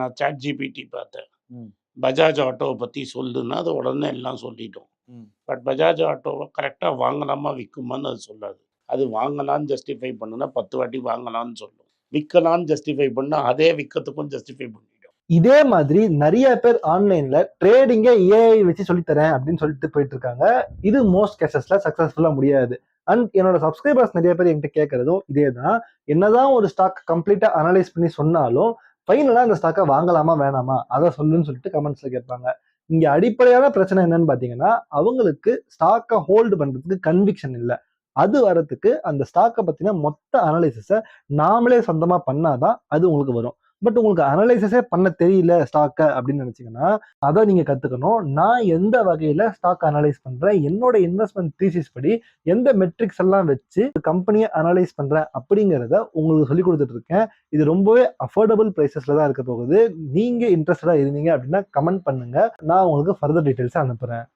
நான் chat GPT பார்த்தேன். ம். பஜாஜ் ஆட்டோவ பத்தி சொல்லுன்னா, அது உடனே எல்லாம் சொல்லிடும். ம். பட் பஜாஜ் ஆட்டோவ கரெக்ட்டா வாங்கலாமா, விக்குமான்னு அது சொல்லாது. அது வாங்கலான்னு ஜஸ்டிஃபை பண்ணுனா 10 வாட்டி வாங்கலான்னு சொல்லும். விக்கலான்னு ஜஸ்டிஃபை பண்ணா, அதே விக்கிறதுக்கும் ஜஸ்டிஃபை பண்ணிடும். இதே மாதிரி நிறைய பேர் ஆன்லைன்ல ட்ரேடிங்கே ஏஐ வச்சு சொல்லி தரேன் அப்படின்னு சொல்லிட்டு போயிட்டு இருக்காங்க. இது மோஸ்ட் கேசஸ்ல சக்சஸ்ஃபுல்லா முடியாது. அண்ட் என்னோட சப்ஸ்கிரைபர்ஸ் நிறைய பேர் என்கிட்ட கேட்கறதும் இதேதான். என்னதான் ஒரு ஸ்டாக் கம்ப்ளீட்டா அனலைஸ் பண்ணி சொன்னாலும் ஃபைனலா அந்த ஸ்டாக்கை வாங்கலாமா வேணாமா அதை சொல்லுன்னு சொல்லிட்டு கமெண்ட்ஸ்ல கேட்பாங்க. இங்க அடிப்படையான பிரச்சனை என்னன்னு பாத்தீங்கன்னா, அவங்களுக்கு ஸ்டாக்கை ஹோல்டு பண்றதுக்கு கன்விக்ஷன் இல்லை. அது வரத்துக்கு அந்த ஸ்டாக்கை பத்தின மொத்த அனலைசிஸை நாமளே சொந்தமா பண்ணாதான் அது உங்களுக்கு வரும். பட் உங்களுக்கு அனலைசிஸே பண்ண தெரியல ஸ்டாக்கை அப்படின்னு நினைச்சீங்கன்னா அதை நீங்க கத்துக்கணும். நான் எந்த வகையில ஸ்டாக் அனலைஸ் பண்றேன், என்னோட இன்வெஸ்ட்மெண்ட் தீசிஸ் படி எந்த மெட்ரிக்ஸ் எல்லாம் வச்சு கம்பெனியை அனலைஸ் பண்றேன் அப்படிங்கிறத உங்களுக்கு சொல்லி கொடுத்துட்டு இருக்கேன். இது ரொம்பவே அஃபோர்டபுள் பிரைசஸ்ல தான் இருக்க போகுது. நீங்க இன்ட்ரெஸ்டடா இருந்தீங்க அப்படின்னா கமெண்ட் பண்ணுங்க, நான் உங்களுக்கு ஃபர்தர் டீடைல்ஸ் அனுப்புறேன்.